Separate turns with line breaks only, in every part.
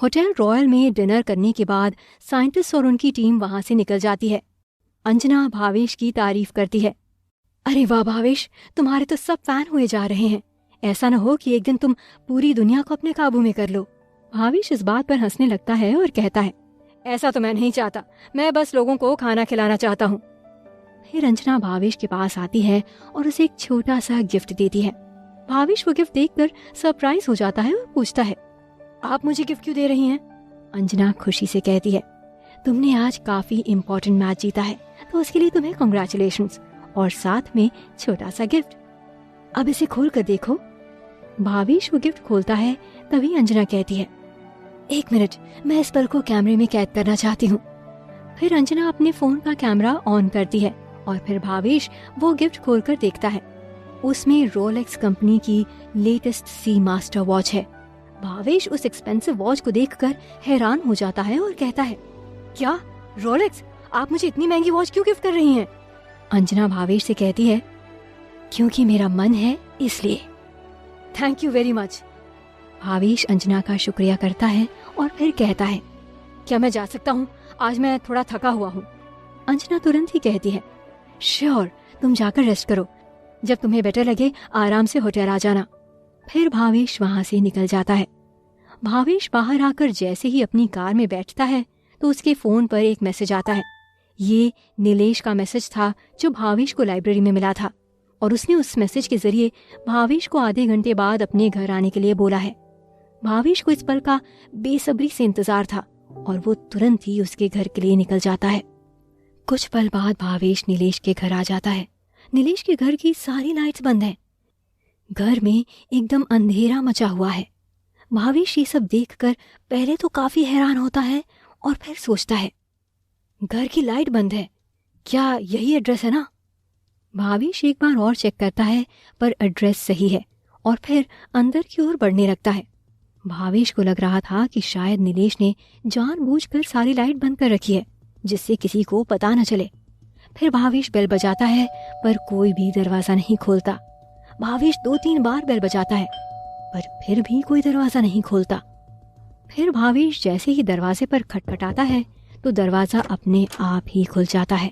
Hotel royal में dinner करने के बाद साइंटिस्ट और उनकी टीम वहां से निकल जाती है। अंजना भावेश की तारीफ करती है। अरे वाह भावेश, तुम्हारे तो सब फैन हुए जा रहे हैं। ऐसा न हो कि एक दिन तुम पूरी दुनिया को अपने काबू में कर लो। भावेश इस बात पर हंसने लगता है और कहता है, ऐसा तो मैं नहीं चाहता, मैं बस लोगों को खाना खिलाना चाहता हूँ। फिर अंजना भावेश के पास आती है और उसे एक छोटा सा गिफ्ट देती है। भावेश वो गिफ्ट देखकर सरप्राइज हो जाता है और पूछता है, आप मुझे गिफ्ट क्यों दे रही हैं? अंजना खुशी से कहती है, तुमने आज काफी इम्पोर्टेंट मैच जीता है, तो उसके लिए तुम्हें कांग्रेचुलेशंस और साथ में छोटा सा गिफ्ट। अब इसे खोल कर देखो। भावेश वो गिफ्ट खोलता है। तभी अंजना कहती है, एक मिनट, मैं इस पल को कैमरे में कैद करना चाहती हूँ। फिर अंजना अपने फोन का कैमरा ऑन करती है और फिर भावेश वो गिफ्ट खोलकर देखता है। उसमें रोलेक्स कंपनी की लेटेस्ट सी मास्टर वॉच है। भावेश उस एक्सपेंसिव वॉच को देखकर हैरान हो जाता है और कहता है, क्या रोलेक्स, आप मुझे इतनी महंगी वॉच क्यों गिफ्ट कर रही हैं? अंजना भावेश से कहती है, क्योंकि मेरा मन है इसलिए। Thank you very much. Bhavesh Anjana का शुक्रिया करता है और फिर कहता है, क्या मैं जा सकता हूँ? आज मैं थोड़ा थका हुआ हूँ। अंजना तुरंत ही कहती है, श्योर, तुम जाकर रेस्ट करो। जब तुम्हें बेटर लगे आराम से होटल आ जाना। फिर भावेश वहां से निकल जाता है। भावेश बाहर आकर जैसे ही अपनी कार में बैठता है तो उसके फोन पर एक मैसेज आता है। ये नीलेश का मैसेज था जो भावेश को लाइब्रेरी में मिला था और उसने उस मैसेज के जरिए भावेश को आधे घंटे बाद अपने घर आने के लिए बोला है। भावेश को इस पल का बेसब्री से इंतजार था और वो तुरंत ही उसके घर के लिए निकल जाता है। कुछ पल बाद भावेश नीलेश के घर आ जाता है। नीलेश के घर की सारी लाइट्स बंद हैं। घर में एकदम अंधेरा मचा हुआ है। भावेश ये सब देखकर पहले तो काफी हैरान होता है और फिर सोचता है, घर की लाइट बंद है, क्या यही एड्रेस है ना? भावेश एक बार और चेक करता है पर एड्रेस सही है और फिर अंदर की ओर बढ़ने लगता है। भावेश को लग रहा था कि शायद नीलेश ने जानबूझकर सारी लाइट बंद कर रखी है जिससे किसी को पता न चले। फिर भावेश बेल बजाता है पर कोई भी दरवाजा नहीं खोलता। भावेश 2-3 बार बेल बजाता है पर फिर भी कोई दरवाजा नहीं खोलता। फिर भावेश जैसे ही दरवाजे पर खटखटाता है तो दरवाजा अपने आप ही खुल जाता है।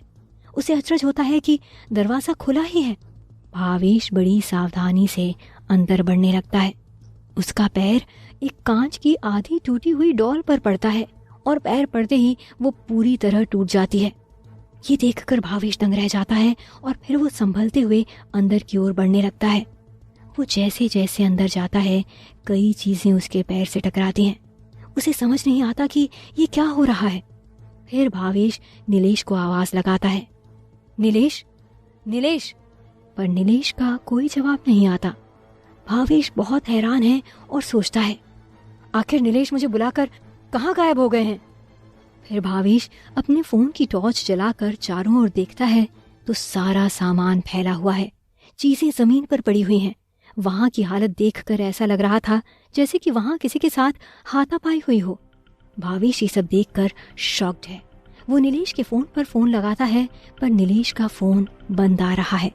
उसे अचरज होता है कि दरवाजा खुला ही है। भावेश बड़ी सावधानी से अंदर बढ़ने लगता है। उसका पैर एक कांच की आधी टूटी हुई डॉल पर पड़ता है और पैर पड़ते ही वो पूरी तरह टूट जाती है। ये देखकर भावेश दंग रह जाता है और फिर वो संभलते हुए अंदर की ओर बढ़ने लगता है। वो जैसे जैसे अंदर जाता है कई चीजें उसके पैर से टकराती हैं। उसे समझ नहीं आता कि ये क्या हो रहा है। फिर भावेश नीलेश को आवाज लगाता है, नीलेश, नीलेश। पर नीलेश का कोई जवाब नहीं आता। भावेश बहुत हैरान है और सोचता है, आखिर नीलेश मुझे बुलाकर कहाँ गायब हो गए हैं? फिर भावेश अपने फोन की टॉर्च जलाकर चारों ओर देखता है तो सारा सामान फैला हुआ है। चीजें जमीन पर पड़ी हुई हैं। वहां की हालत देखकर ऐसा लग रहा था जैसे कि वहां किसी के साथ हाथापाई हुई हो। भावेश ये सब देखकर शॉक्ड है। वो नीलेश के फोन पर फोन लगाता है पर नीलेश का फोन बंद आ रहा है।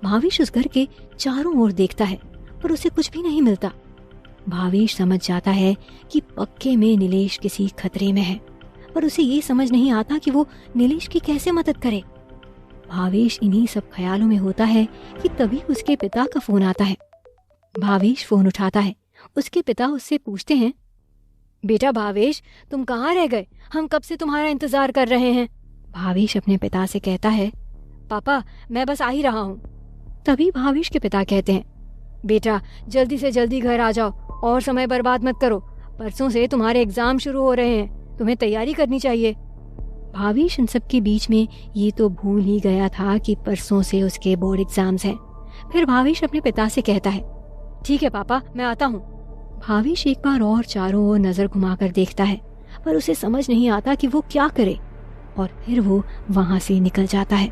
भावेश उस घर के चारों ओर देखता है पर उसे कुछ भी नहीं मिलता। भावेश समझ जाता है कि पक्के में नीलेश किसी खतरे में है पर उसे ये समझ नहीं आता कि वो नीलेश की कैसे मदद करे। भावेश इन्हीं सब ख्यालों में होता है कि तभी उसके पिता का फोन आता है। भावेश फोन उठाता है। उसके पिता उससे पूछते हैं, बेटा भावेश, तुम कहाँ रह गए? हम कब से तुम्हारा इंतजार कर रहे हैं। भावेश अपने पिता से कहता है, पापा मैं बस आ ही रहा हूँ। तभी भावेश के पिता कहते हैं, बेटा जल्दी से जल्दी घर आ जाओ और समय बर्बाद मत करो। परसों से तुम्हारे एग्जाम शुरू हो रहे हैं, तुम्हें तैयारी करनी चाहिए। भावेश इन सब के बीच में ये तो भूल ही गया था कि परसों से उसके बोर्ड एग्जाम्स हैं। फिर भावेश अपने पिता से कहता है, ठीक है पापा, मैं आता हूँ। भावेश एक बार और चारों ओर नजर घुमाकर देखता है पर उसे समझ नहीं आता कि वो क्या करे और फिर वो वहां से निकल जाता है।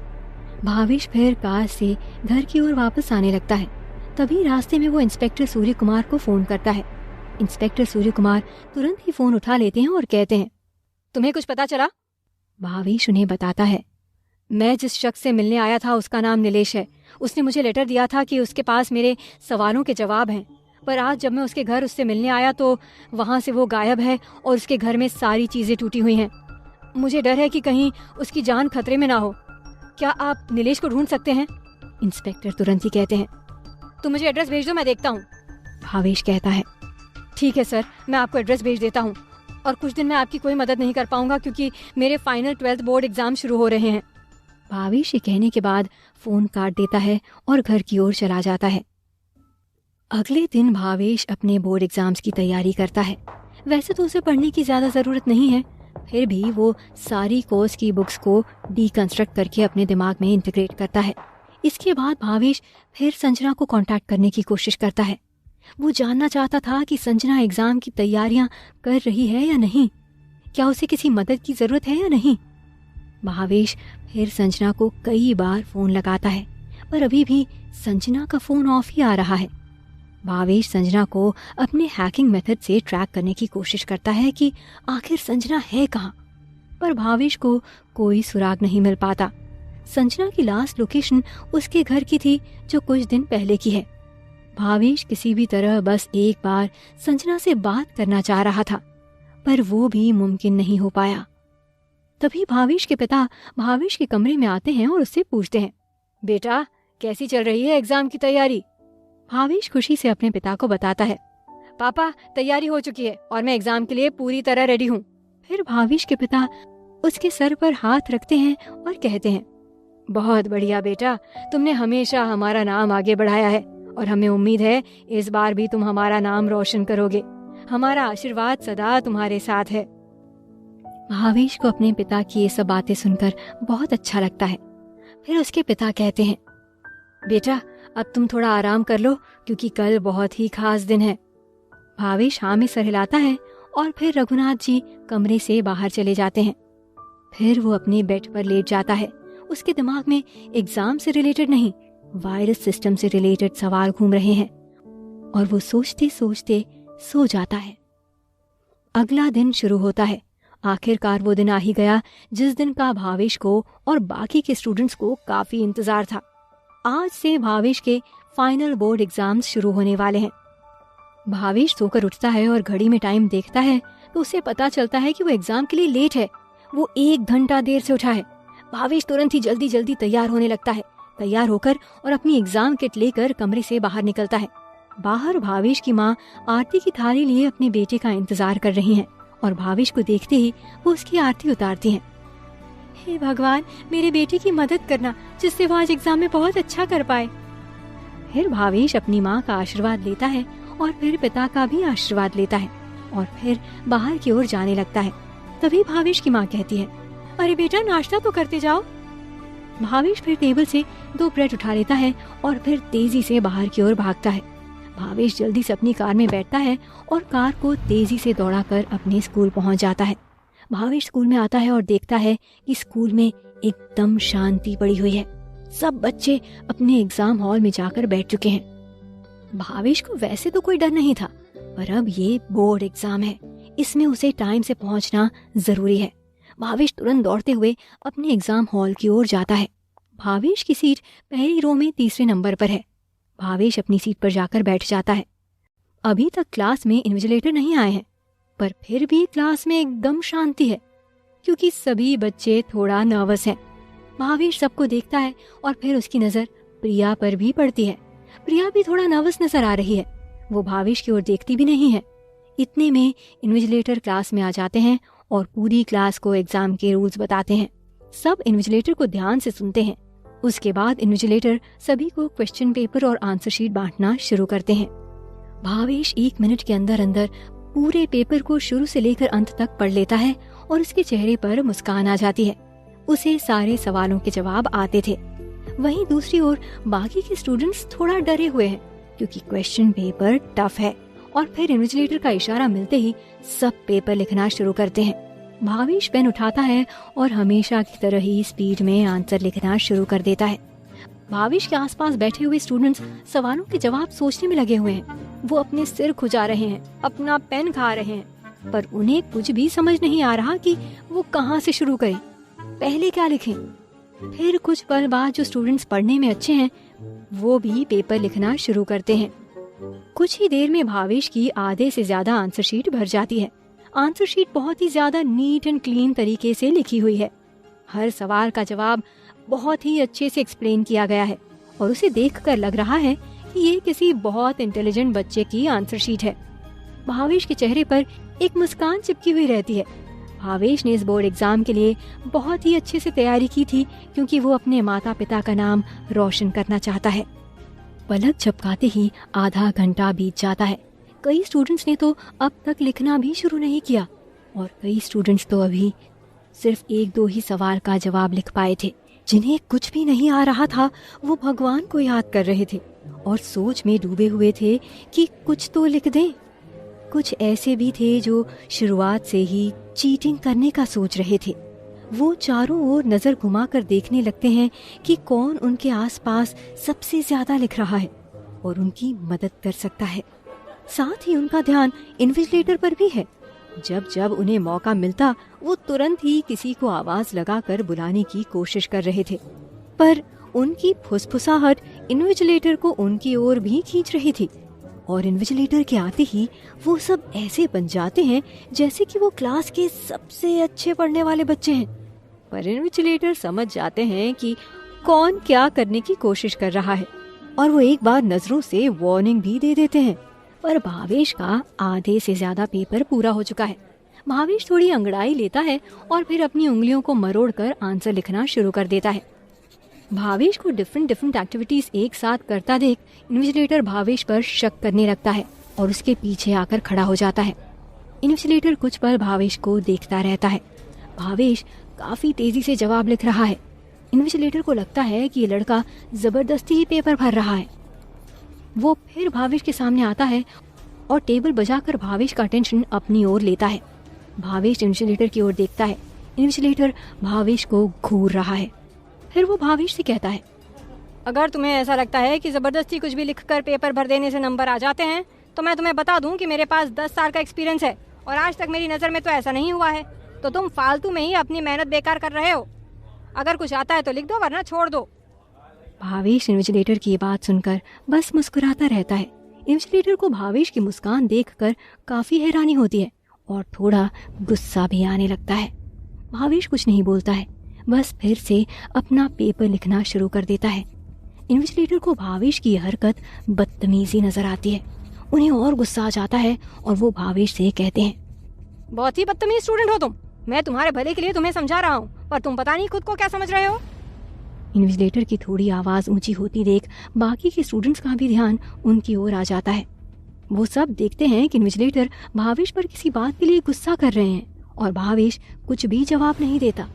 भावेश फिर कार से घर की ओर वापस आने लगता है। तभी रास्ते में वो इंस्पेक्टर सूर्य कुमार को फोन करता है। इंस्पेक्टर सूर्य कुमार तुरंत ही फोन उठा लेते हैं और कहते हैं, तुम्हें कुछ पता चला? भावेश उन्हें बताता है, मैं जिस शख्स से मिलने आया था उसका नाम नीलेश है। उसने मुझे लेटर दिया था कि उसके पास मेरे सवालों के जवाब हैं। पर आज जब मैं उसके घर उससे मिलने आया तो वहाँ से वो गायब है और उसके घर में सारी चीज़ें टूटी हुई हैं। मुझे डर है कि कहीं उसकी जान खतरे में ना हो। क्या आप नीलेश को ढूंढ सकते हैं? इंस्पेक्टर तुरंत ही कहते हैं। तुम मुझे एड्रेस भेज दो, मैं देखता हूँ। भावेश कहता है, ठीक है सर, मैं आपको एड्रेस भेज देता हूँ। और कुछ दिन मैं आपकी कोई मदद नहीं कर पाऊंगा क्योंकि मेरे फाइनल 12th बोर्ड एग्जाम शुरू हो रहे हैं। भावेश ये कहने के बाद फोन काट देता है और घर की ओर चला जाता है। अगले दिन भावेश अपने बोर्ड एग्जाम्स की तैयारी करता है। वैसे तो उसे पढ़ने की ज्यादा जरूरत नहीं है, फिर भी वो सारी कोर्स की बुक्स को डीकंस्ट्रक्ट करके अपने दिमाग में इंटीग्रेट करता है। इसके बाद भावेश फिर संजना को कांटेक्ट करने की कोशिश करता है। वो जानना चाहता था कि संजना एग्जाम की तैयारियां कर रही है या नहीं, क्या उसे किसी मदद की जरूरत है या नहीं। भावेश फिर संजना को कई बार फोन लगाता है, पर अभी भी संजना का फोन ऑफ ही आ रहा है। भावेश संजना को अपने हैकिंग मेथड से ट्रैक करने की कोशिश करता है कि आखिर संजना है कहाँ, पर भावेश को कोई सुराग नहीं मिल पाता। संजना की लास्ट लोकेशन उसके घर की थी जो कुछ दिन पहले की है। भावेश किसी भी तरह बस एक बार संजना से बात करना चाह रहा था, पर वो भी मुमकिन नहीं हो पाया। तभी भावेश के पिता भावेश के कमरे में आते हैं और उससे पूछते हैं, बेटा कैसी चल रही है एग्जाम की तैयारी? भावेश खुशी से अपने पिता को बताता है, पापा तैयारी हो चुकी है और मैं एग्जाम के लिए पूरी तरह रेडी हूँ। फिर भावेश के पिता उसके सर पर हाथ रखते हैं और कहते हैं, बहुत बढ़िया बेटा, तुमने हमेशा हमारा नाम आगे बढ़ाया है और हमें उम्मीद है इस बार भी तुम हमारा नाम रोशन करोगे। हमारा आशीर्वाद सदा तुम्हारे साथ है। भावेश को अपने पिता की ये सब बातें सुनकर बहुत अच्छा लगता है। फिर उसके पिता कहते हैं, बेटा अब तुम थोड़ा आराम कर लो क्योंकि कल बहुत ही खास दिन है। भावेश हाँ में सर हिलाता है और फिर रघुनाथ जी कमरे से बाहर चले जाते हैं। फिर वो अपने बेड पर लेट जाता है। उसके दिमाग में एग्जाम से रिलेटेड नहीं, वायरस सिस्टम से रिलेटेड सवाल घूम रहे हैं और वो सोचते सोचते सो जाता है। अगला दिन शुरू होता है। आखिरकार वो दिन आ ही गया जिस दिन का भावेश को और बाकी के स्टूडेंट्स को काफी इंतजार था। आज से भावेश के फाइनल बोर्ड एग्जाम्स शुरू होने वाले हैं। भावेश सोकर उठता है और घड़ी में टाइम देखता है तो उसे पता चलता है कि वो एग्जाम के लिए लेट है। वो 1 घंटा देर से उठा है। भावेश तुरंत ही जल्दी जल्दी तैयार होने लगता है। तैयार होकर और अपनी एग्जाम किट लेकर कमरे से बाहर निकलता है। बाहर भावेश की माँ आरती की थाली लिए अपने बेटे का इंतजार कर रही हैं और भावेश को देखते ही वो उसकी आरती उतारती हैं। हे भगवान, मेरे बेटे की मदद करना जिससे वो आज एग्जाम में बहुत अच्छा कर पाए। फिर भावेश अपनी माँ का आशीर्वाद लेता है और फिर पिता का भी आशीर्वाद लेता है और फिर बाहर की ओर जाने लगता है। तभी भावेश की माँ कहती है, अरे बेटा नाश्ता तो करते जाओ। भावेश फिर टेबल से 2 ब्रेड उठा लेता है और फिर तेजी से बाहर की ओर भागता है। भावेश जल्दी से अपनी कार में बैठता है और कार को तेजी से दौड़ाकर अपने स्कूल पहुंच जाता है। भावेश स्कूल में आता है और देखता है कि स्कूल में एकदम शांति पड़ी हुई है। सब बच्चे अपने एग्जाम हॉल में जाकर बैठ चुके हैं। भावेश को वैसे तो कोई डर नहीं था, पर अब ये बोर्ड एग्जाम है, इसमें उसे टाइम से पहुंचना जरूरी है। भावेश तुरंत दौड़ते हुए अपने एग्जाम हॉल की ओर जाता है। भावेश की सीट पहली रो में 3रे नंबर पर है। भावेश अपनी सीट पर जाकर बैठ जाता है। अभी तक क्लास में इन्विजिलेटर नहीं आए हैं, पर फिर भी क्लास में एकदम शांति है क्योंकि सभी बच्चे थोड़ा नर्वस हैं। भावेश सबको देखता है और फिर उसकी नजर प्रिया पर भी पड़ती है। प्रिया भी थोड़ा नर्वस नजर आ रही है। वो भावेश की ओर देखती भी नहीं है। इतने में इन्विजिलेटर क्लास में आ जाते हैं और पूरी क्लास को एग्जाम के रूल्स बताते हैं। सब इन्विजिलेटर को ध्यान से सुनते हैं। उसके बाद इन्विजिलेटर सभी को क्वेश्चन पेपर और आंसर शीट बांटना शुरू करते हैं। भावेश 1 मिनट के अंदर अंदर पूरे पेपर को शुरू से लेकर अंत तक पढ़ लेता है और उसके चेहरे पर मुस्कान आ जाती है। उसे सारे सवालों के जवाब आते थे। वहीं दूसरी ओर बाकी के स्टूडेंट्स थोड़ा डरे हुए हैं क्योंकि क्वेश्चन पेपर टफ है और फिर इन्विजिलेटर का इशारा मिलते ही सब पेपर लिखना शुरू करते हैं। भावेश पेन उठाता है और हमेशा की तरह ही स्पीड में आंसर लिखना शुरू कर देता है। भावेश के आसपास बैठे हुए स्टूडेंट्स सवालों के जवाब सोचने में लगे हुए हैं। वो अपने सिर खुजा रहे हैं, अपना पेन खा रहे हैं, पर उन्हें कुछ भी समझ नहीं आ रहा कि वो कहाँ से शुरू करें, पहले क्या लिखें। फिर कुछ पल बाद जो स्टूडेंट्स पढ़ने में अच्छे हैं वो भी पेपर लिखना शुरू करते हैं। कुछ ही देर में भावेश की आधे से ज्यादा आंसर शीट भर जाती है। आंसर शीट बहुत ही ज्यादा नीट एंड क्लीन तरीके से लिखी हुई है। हर सवाल का जवाब बहुत ही अच्छे से एक्सप्लेन किया गया है और उसे देखकर लग रहा है कि ये किसी बहुत इंटेलिजेंट बच्चे की आंसर शीट है। भावेश के चेहरे पर एक मुस्कान चिपकी हुई रहती है। भावेश ने इस बोर्ड एग्जाम के लिए बहुत ही अच्छे से तैयारी की थी, क्योंकि वो अपने माता पिता का नाम रोशन करना चाहता है। पलक झपकाते ही आधा घंटा बीत जाता है। कई स्टूडेंट्स ने तो अब तक लिखना भी शुरू नहीं किया और कई स्टूडेंट्स तो अभी सिर्फ 1-2 ही सवाल का जवाब लिख पाए थे। जिन्हें कुछ भी नहीं आ रहा था वो भगवान को याद कर रहे थे और सोच में डूबे हुए थे कि कुछ तो लिख दें। कुछ ऐसे भी थे जो शुरुआत से ही चीटिंग करने का सोच रहे थे। वो चारों ओर नजर घुमाकर देखने लगते हैं कि कौन उनके आसपास सबसे ज्यादा लिख रहा है और उनकी मदद कर सकता है। साथ ही उनका ध्यान इन्विजिलेटर पर भी है। जब जब उन्हें मौका मिलता वो तुरंत ही किसी को आवाज लगाकर बुलाने की कोशिश कर रहे थे, पर उनकी फुसफुसाहट इन्विजिलेटर को उनकी ओर भी खींच रही थी और इन्विजिलेटर के आते ही वो सब ऐसे बन जाते हैं जैसे कि वो क्लास के सबसे अच्छे पढ़ने वाले बच्चे हैं। पर इन्विजिलेटर समझ जाते हैं कि कौन क्या करने की कोशिश कर रहा है और वो एक बार नजरों से वार्निंग भी दे देते हैं। पर भावेश का आधे से ज्यादा पेपर पूरा हो चुका है। भावेश थोड़ी अंगड़ाई लेता है और फिर अपनी उंगलियों को मरोड़कर आंसर लिखना शुरू कर देता है। भावेश को डिफरेंट एक्टिविटीज एक साथ करता देख इन्विजिलेटर भावेश पर शक करने लगता है और उसके पीछे आकर खड़ा हो जाता है। इन्विजिलेटर कुछ पल भावेश को देखता रहता है। भावेश काफी तेजी से जवाब लिख रहा है। इन्विजिलेटर को लगता है कि ये लड़का जबरदस्ती ही पेपर भर रहा है। वो फिर भावेश के सामने आता है और टेबल बजाकर भावेश का अटेंशन अपनी ओर लेता है। भावेश इन्विजिलेटर की ओर देखता है। इन्विजिलेटर भावेश को घूर रहा है। फिर वो भावेश से कहता है,
अगर तुम्हें ऐसा लगता है कि जबरदस्ती कुछ भी लिखकर पेपर भर देने से नंबर आ जाते हैं तो मैं तुम्हें बता दूं कि मेरे पास 10 साल का एक्सपीरियंस है और आज तक मेरी नज़र में तो ऐसा नहीं हुआ है। तो तुम फालतू में ही अपनी मेहनत बेकार कर रहे हो। अगर कुछ आता है तो लिख दो, वरना छोड़ दो।
भावेश इन्विजिलेटर की बात सुनकर बस मुस्कुराता रहता है। इन्विजिलेटर को भावेश की मुस्कान देखकर काफी हैरानी होती है और थोड़ा गुस्सा भी आने लगता है। भावेश कुछ नहीं बोलता है, बस फिर से अपना पेपर लिखना शुरू कर देता है। इन्विजिलेटर को भावेश की हरकत बदतमीजी नजर आती है। उन्हें और गुस्सा आ जाता है और वो भावेश से कहते हैं,
बहुत ही बदतमीज स्टूडेंट हो तुम। मैं तुम्हारे भले के लिए तुम्हें समझा रहा हूँ, पर तुम पता नहीं खुद को क्या समझ रहे हो।
इन्विजिलेटर की थोड़ी आवाज ऊंची होती देख बाकी के स्टूडेंट्स का भी ध्यान उनकी ओर आ जाता है। वो सब देखते हैं कि इन्विजिलेटर भावेश पर किसी बात के लिए गुस्सा कर रहे हैं और भावेश कुछ भी जवाब नहीं देता।